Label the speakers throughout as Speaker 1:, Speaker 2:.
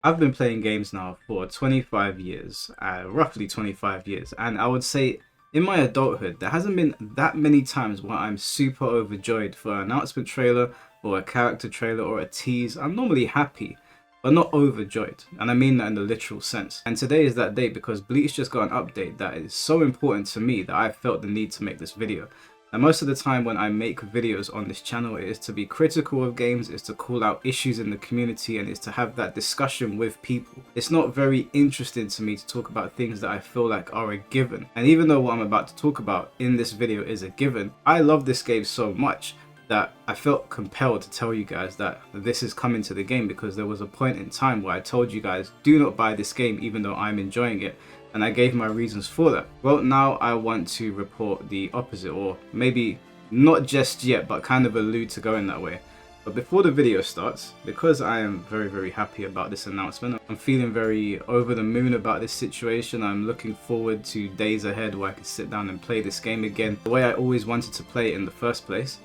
Speaker 1: I've been playing games now for 25 years, roughly 25 years, and I would say in my adulthood, there hasn't been that many times where I'm super overjoyed for an announcement trailer or a character trailer or a tease. I'm normally happy, but not overjoyed, and I mean that in the literal sense. And today is that day because Bleach just got an update that is so important to me that I felt the need to make this video. And most of the time when I make videos on this channel, it is to be critical of games, is to call out issues in the community, and is to have that discussion with people. It's not very interesting to me to talk about things that I feel like are a given. And even though what I'm about to talk about in this video is a given, I love this game so much that I felt compelled to tell you guys that this is coming to the game, because there was a point in time where I told you guys, do not buy this game even though I'm enjoying it. And I gave my reasons for that. Well, now I want to report the opposite, or maybe not just yet, but kind of allude to going that way. But before the video starts, because I am very happy about this announcement, I'm feeling very over the moon about this situation. I'm looking forward to days ahead where I can sit down and play this game again the way I always wanted to play it in the first place.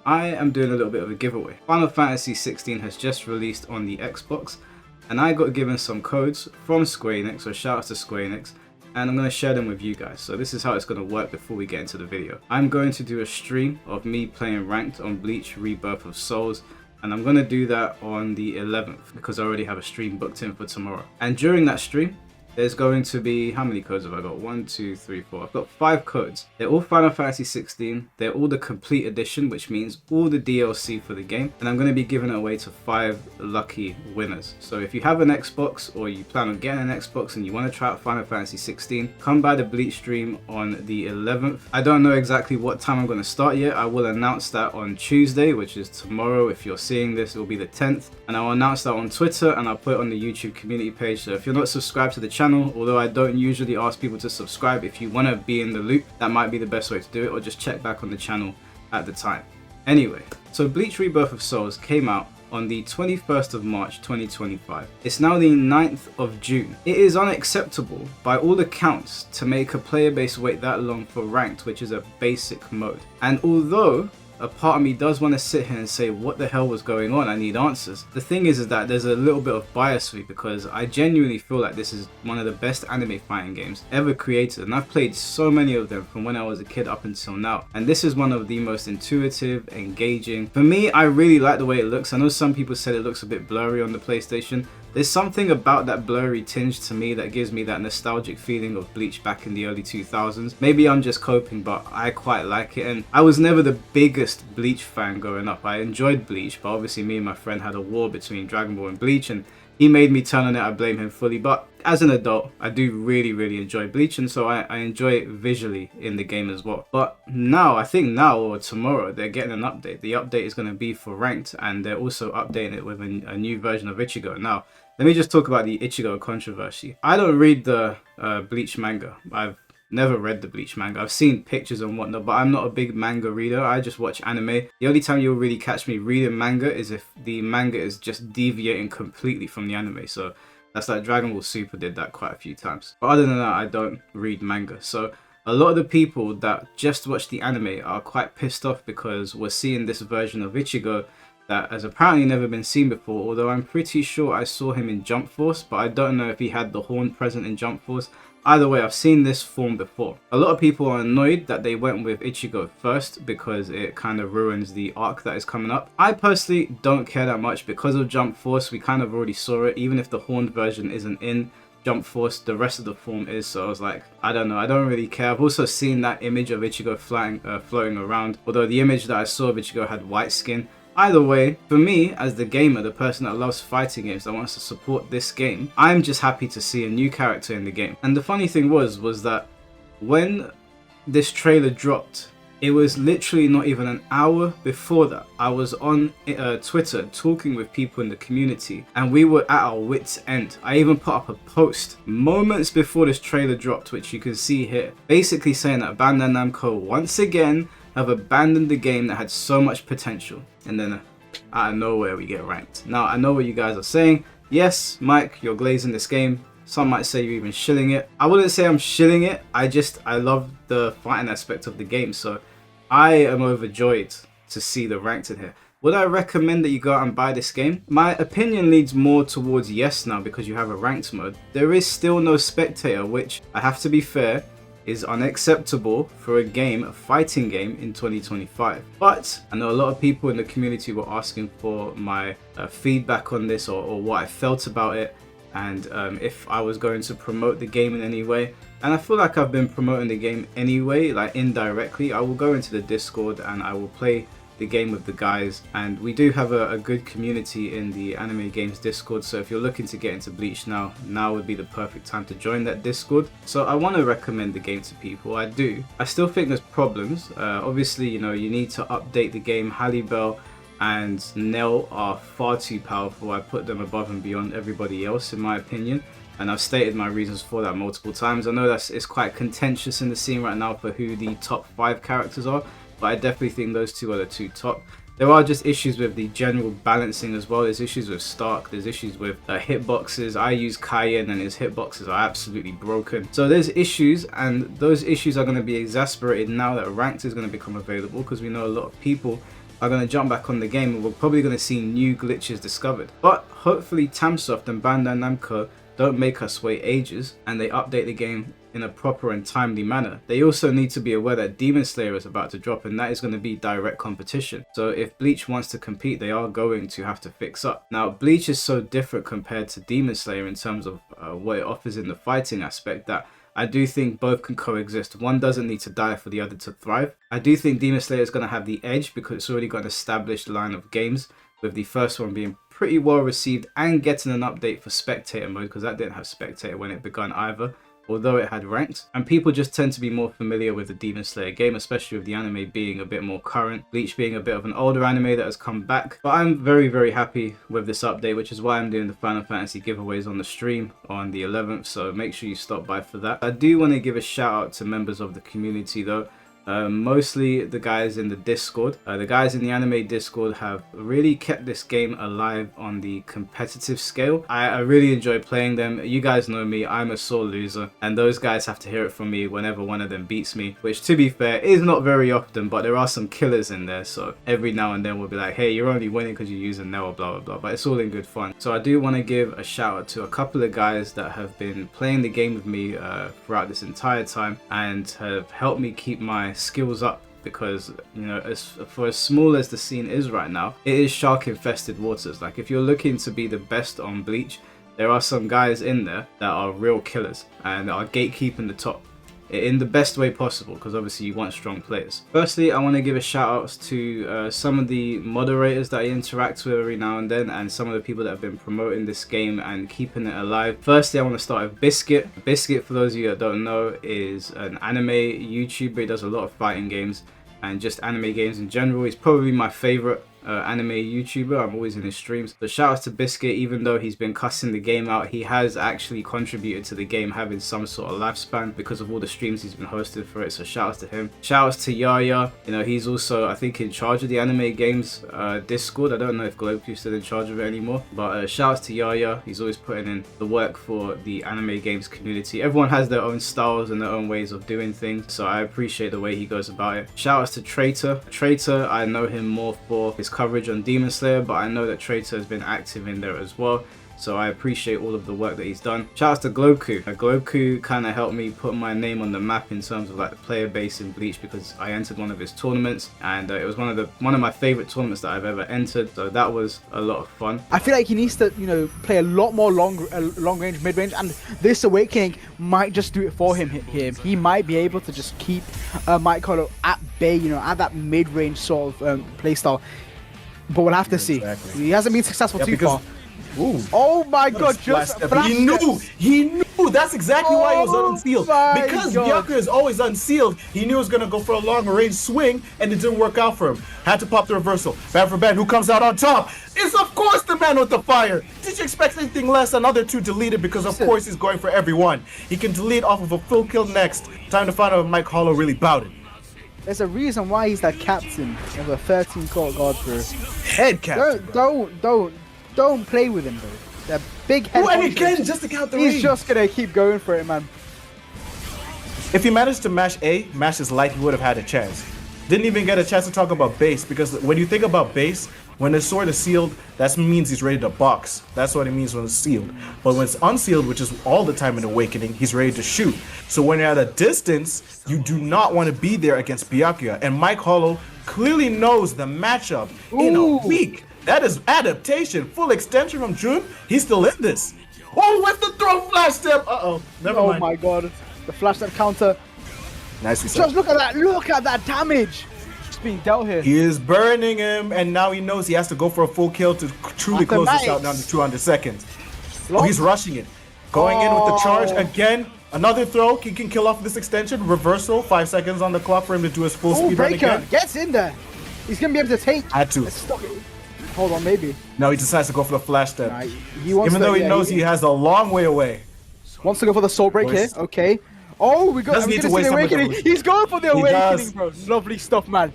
Speaker 1: I am doing a little bit of a giveaway. Final Fantasy 16 has just released on the Xbox, and I got given some codes from Square Enix, so shout out to Square Enix, and I'm going to share them with you guys. So this is how it's going to work before we get into the video. I'm going to do a stream of me playing ranked on Bleach Rebirth of Souls, and I'm going to do that on the 11th because I already have a stream booked in for tomorrow. And during that stream, there's going to be, how many codes have I got? 1, 2, 3, 4. I've got 5 codes. They're all Final Fantasy 16. They're all the complete edition, which means all the DLC for the game. And I'm going to be giving it away to 5 lucky winners. So if you have an Xbox, or you plan on getting an Xbox and you want to try out Final Fantasy 16, come by the Bleach stream on the 11th. I don't know exactly what time I'm going to start yet. I will announce that on Tuesday, which is tomorrow. If you're seeing this, it will be the 10th. And I'll announce that on Twitter, and I'll put it on the YouTube community page. So if you're not subscribed to the channel, although I don't usually ask people to subscribe, if you want to be in the loop, that might be the best way to do it, or just check back on the channel at the time. Anyway, so Bleach Rebirth of Souls came out on the 21st of March 2025. It's now the 9th of June. It is unacceptable by all accounts to make a player base wait that long for ranked, which is a basic mode. And although a part of me does want to sit here and say, what the hell was going on? I need answers. The thing is that there's a little bit of bias for me, because I genuinely feel like this is one of the best anime fighting games ever created, and I've played so many of them from when I was a kid up until now, and this is one of the most intuitive, engaging. For me, I really like the way it looks. I know some people said it looks a bit blurry on the PlayStation. There's something about that blurry tinge to me that gives me that nostalgic feeling of Bleach back in the early 2000s. Maybe I'm just coping, but I quite like it. And I was never the biggest Bleach fan growing up. I enjoyed Bleach, but obviously me and my friend had a war between Dragon Ball and Bleach, and he made me turn on it. I blame him fully. But as an adult, I do really enjoy Bleach, and so I enjoy it visually in the game as well. But now, I think now or tomorrow, they're getting an update. The update is going to be for ranked, and they're also updating it with a new version of Ichigo. Now, let me just talk about the Ichigo controversy. I don't read the Bleach manga. I've never read the Bleach manga. I've seen pictures and whatnot, but I'm not a big manga reader. I just watch anime. The only time you'll really catch me reading manga is if the manga is just deviating completely from the anime. So that's like Dragon Ball Super did that quite a few times. But other than that, I don't read manga. So a lot of the people that just watch the anime are quite pissed off because we're seeing this version of Ichigo that has apparently never been seen before, although I'm pretty sure I saw him in Jump Force, but I don't know if he had the horn present in Jump Force. Either way, I've seen this form before. A lot of people are annoyed that they went with Ichigo first because it kind of ruins the arc that is coming up. I personally don't care that much because of Jump Force. We kind of already saw it. Even if the horned version isn't in Jump Force, the rest of the form is. So I was like, I don't know, I don't really care. I've also seen that image of Ichigo floating around, although the image that I saw of Ichigo had white skin. Either way, for me, as the gamer, the person that loves fighting games, that wants to support this game, I'm just happy to see a new character in the game. And the funny thing was that when this trailer dropped, it was literally not even an hour before that. I was on Twitter talking with people in the community, and we were at our wits' end. I even put up a post moments before this trailer dropped, which you can see here, basically saying that Bandai Namco once again have abandoned the game that had so much potential. And then out of nowhere we get ranked. Now I know what you guys are saying. Yes, Mike, you're glazing this game. Some might say you're even shilling it. I wouldn't say I'm shilling it. I love the fighting aspect of the game. So I am overjoyed to see the ranked in here. Would I recommend that you go out and buy this game? My opinion leads more towards yes now because you have a ranked mode. There is still no spectator, which, I have to be fair, is unacceptable for a fighting game in 2025. But I know a lot of people in the community were asking for my feedback on this, or what I felt about it, and if I was going to promote the game in any way. And I feel like I've been promoting the game anyway, like indirectly. I will go into the Discord and I will play the game with the guys, and we do have a good community in the Anime Games Discord, so if you're looking to get into Bleach now would be the perfect time to join that Discord. So I want to recommend the game to people. I still think there's problems. Obviously, you know, you need to update the game. Hallibell and Nell are far too powerful. I put them above and beyond everybody else in my opinion, and I've stated my reasons for that multiple times. I know it's quite contentious in the scene right now for who the top 5 characters are, but I definitely think those two are the two top. There are just issues with the general balancing as well. There's issues with Stark, there's issues with hitboxes. I use Cayenne and his hitboxes are absolutely broken. So there's issues, and those issues are going to be exacerbated now that Ranked is going to become available, because we know a lot of people are going to jump back on the game and we're probably going to see new glitches discovered. But hopefully Tamsoft and Bandai Namco don't make us wait ages and they update the game in a proper and timely manner. They also need to be aware that Demon Slayer is about to drop, and that is going to be direct competition. So if Bleach wants to compete, they are going to have to fix up. Now, Bleach is so different compared to Demon Slayer in terms of what it offers in the fighting aspect, that I do think both can coexist. One doesn't need to die for the other to thrive. I do think Demon Slayer is going to have the edge because it's already got an established line of games, with the first one being pretty well received and getting an update for spectator mode, because that didn't have spectator when it began either, although it had ranked. And people just tend to be more familiar with the Demon Slayer game, especially with the anime being a bit more current, Bleach being a bit of an older anime that has come back. But I'm very, very happy with this update, which is why I'm doing the Final Fantasy giveaways on the stream on the 11th, so make sure you stop by for that. I do want to give a shout out to members of the community though. Mostly the guys in the Discord. The guys in the anime Discord have really kept this game alive on the competitive scale. I really enjoy playing them. You guys know me, I'm a sore loser, and those guys have to hear it from me whenever one of them beats me, which to be fair is not very often, but there are some killers in there, so every now and then we'll be like, hey, you're only winning because you're using Nell, blah blah blah, but it's all in good fun. So I do want to give a shout out to a couple of guys that have been playing the game with me throughout this entire time and have helped me keep my skills up, because you know, as small as the scene is right now, it is shark infested waters. Like if you're looking to be the best on Bleach, there are some guys in there that are real killers and are gatekeeping the top in the best way possible, because obviously you want strong players. Firstly, I want to give a shout out to some of the moderators that I interact with every now and then, and some of the people that have been promoting this game and keeping it alive. Firstly, I want to start with Biscuit. Biscuit, for those of you that don't know, is an anime YouTuber. He does a lot of fighting games and just anime games in general. He's probably my favorite anime YouTuber. I'm always in his streams. So shout out to Biscuit. Even though he's been cussing the game out, he has actually contributed to the game having some sort of lifespan because of all the streams he's been hosting for it. So shout outs to him. Shout outs to Yaya. You know, he's also, I think, in charge of the Anime Games Discord. I don't know if Globe's still in charge of it anymore, but shout outs to Yaya. He's always putting in the work for the Anime Games community. Everyone has their own styles and their own ways of doing things, so I appreciate the way he goes about it. Shout outs to Traitor. Traitor, I know him more for his coverage on Demon Slayer, but I know that Traitor has been active in there as well, so I appreciate all of the work that he's done. Shout out to Globeku. Globeku kind of helped me put my name on the map in terms of like the player base in Bleach, because I entered one of his tournaments, and it was one of my favorite tournaments that I've ever entered, so that was a lot of fun.
Speaker 2: I feel like he needs to, you know, play a lot more long range, mid range, and this Awakening might just do it for him here. He might be able to just keep Mike Hollow at bay, you know, at that mid range sort of playstyle. But we'll have to see. He hasn't been successful too far.
Speaker 3: Ooh.
Speaker 2: Oh my god, just
Speaker 3: he knew that's exactly why he was unsealed. Because Byakuya is always unsealed, he knew he was gonna go for a long range swing, and it didn't work out for him. Had to pop the reversal. Bad for bad, who comes out on top is of course the man with the fire. Did you expect anything less? Another two deleted, because of course he's going for everyone. He can delete off of a full kill next. Time to find out if Mike Hollow really bout it.
Speaker 2: There's a reason why he's that captain of a 13 court guard crew.
Speaker 3: Head captain.
Speaker 2: Don't play with him though. They're big head.
Speaker 3: Oh, and again, just to count the range.
Speaker 2: He's just gonna keep going for it, man.
Speaker 3: If he managed to mash his light, he would have had a chance. Didn't even get a chance to talk about base, because when you think about base, When his sword is sealed, that means he's ready to box. That's what it means when it's sealed. But when it's unsealed, which is all the time in Awakening, he's ready to shoot. So when you're at a distance, you do not want to be there against Byakuya. And Mike Hollow clearly knows the matchup in a week. That is adaptation. Full extension from Jun. He's still in this. Oh, with the throw flash step. Uh-oh. Never mind.
Speaker 2: Oh my god. The flash step counter.
Speaker 3: Nicely said.
Speaker 2: Just look at that. Look at that damage. Being dealt here.
Speaker 3: He is burning him, and now he knows he has to go for a full kill to truly close this out down to 200 seconds. Oh, he's rushing it. Going in with the charge again. Another throw. He can kill off this extension. Reversal. 5 seconds on the clock for him to do his full speed run again.
Speaker 2: Gets in there. He's going to be able to take.
Speaker 3: Had to.
Speaker 2: Hold on, maybe.
Speaker 3: No, he decides to go for the flash step.
Speaker 2: Even
Speaker 3: though he knows he has a long way away.
Speaker 2: Wants to go for the soul break here. Okay. Oh, we got
Speaker 3: Doesn't need to waste
Speaker 2: the awakening. He's going for the awakening, bro. Lovely stuff, man.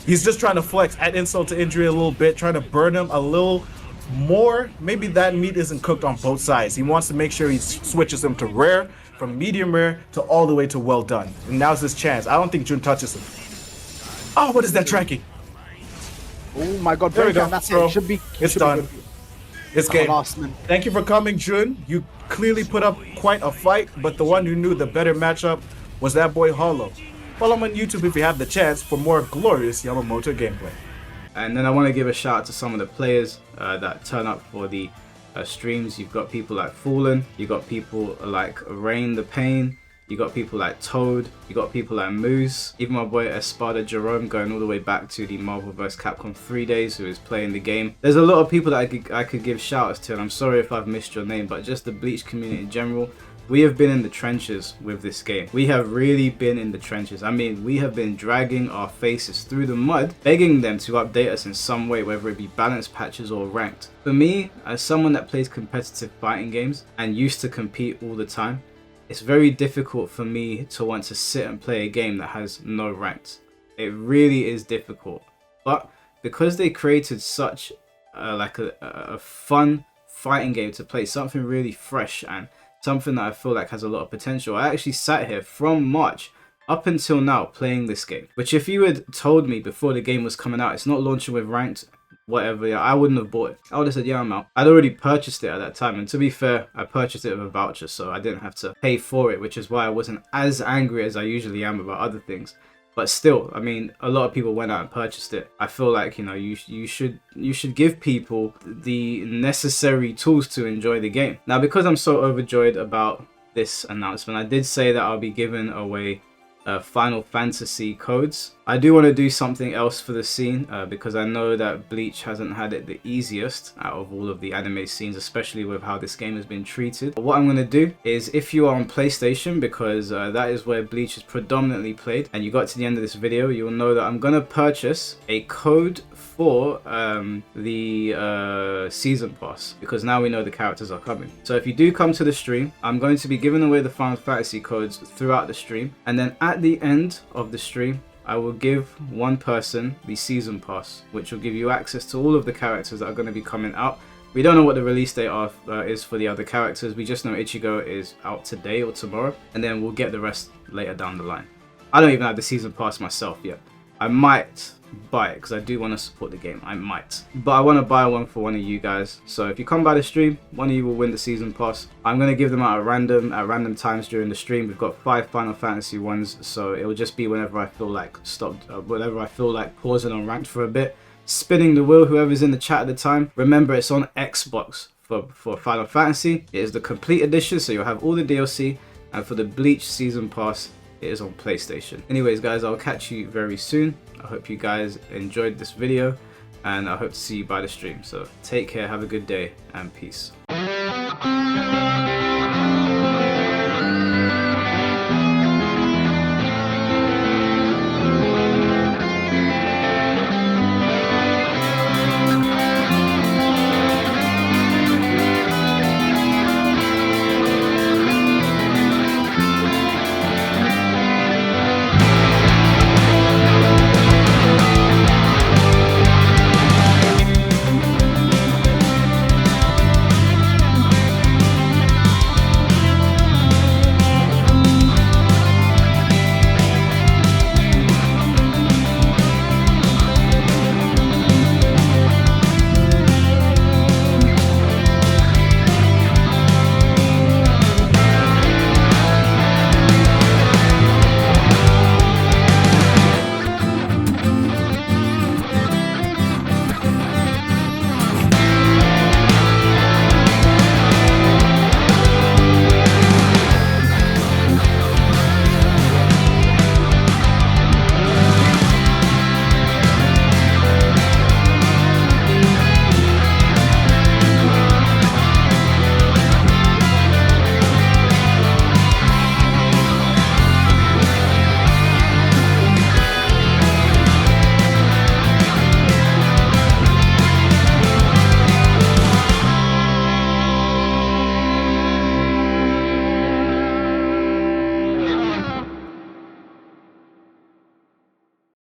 Speaker 3: He's just trying to flex, add insult to injury a little bit, trying to burn him a little more. Maybe that meat isn't cooked on both sides. He wants to make sure he switches him to rare, from medium rare to all the way to well done. And now's his chance. I don't think Jun touches him. Oh, what is that tracking?
Speaker 2: Oh my god,
Speaker 3: there we go.
Speaker 2: That's
Speaker 3: bro.
Speaker 2: It. Should be.
Speaker 3: It's done. It's game.
Speaker 2: Man.
Speaker 3: Thank you for coming, Jun. You clearly put up quite a fight, but the one who knew the better matchup was that boy Hollow. Follow him on YouTube if you have the chance for more glorious Yamamoto gameplay.
Speaker 1: And then I want to give a shout out to some of the players that turn up for the streams. You've got people like Fallen, you got people like Rain the Pain, you got people like Toad, you got people like Moose, even my boy Espada Jerome going all the way back to the Marvel vs. Capcom 3 days who is playing the game. There's a lot of people that I could give shout outs to, and I'm sorry if I've missed your name, but just the Bleach community in general. We have been in the trenches with this game. We have really been in the trenches. I mean, we have been dragging our faces through the mud, begging them to update us in some way, whether it be balance patches or ranked. For me, as someone that plays competitive fighting games and used to compete all the time, it's very difficult for me to want to sit and play a game that has no ranked. It really is difficult. But because they created such a fun fighting game to play, something really fresh and something that I feel like has a lot of potential, I actually sat here from March up until now playing this game. Which if you had told me before the game was coming out, it's not launching with ranked, whatever, yeah, I wouldn't have bought it. I would have said, yeah, I'm out. I'd already purchased it at that time. And to be fair, I purchased it with a voucher, so I didn't have to pay for it, which is why I wasn't as angry as I usually am about other things. But still, I mean, a lot of people went out and purchased it. I feel like, you know, you should give people the necessary tools to enjoy the game. Now, because I'm so overjoyed about this announcement, I did say that I'll be giving away Final Fantasy codes. I do want to do something else for the scene because I know that Bleach hasn't had it the easiest out of all of the anime scenes, especially with how this game has been treated. What I'm going to do is, if you are on PlayStation, because that is where Bleach is predominantly played, and you got to the end of this video, you'll know that I'm going to purchase a code for the season pass, because now we know the characters are coming. So if you do come to the stream, I'm going to be giving away the Final Fantasy codes throughout the stream, and then at the end of the stream I will give one person the season pass, which will give you access to all of the characters that are going to be coming out. We don't know what the release date is for the other characters. We just know Ichigo is out today or tomorrow, and then we'll get the rest later down the line. I don't even have the season pass myself yet. I might buy it because I do want to support the game. I might, but I want to buy one for one of you guys. So if you come by the stream, one of you will win the season pass. I'm going to give them out at random times during the stream. We've got 5 Final Fantasy ones, so it will just be whenever I feel like whenever I feel like pausing on ranked for a bit, spinning the wheel, whoever's in the chat at the time. Remember, it's on Xbox for Final Fantasy. It is the complete edition, so you'll have all the DLC, and for the Bleach season pass, it is on PlayStation. Anyways, guys, I'll catch you very soon. I hope you guys enjoyed this video, and I hope to see you by the stream. So take care, have a good day, and peace.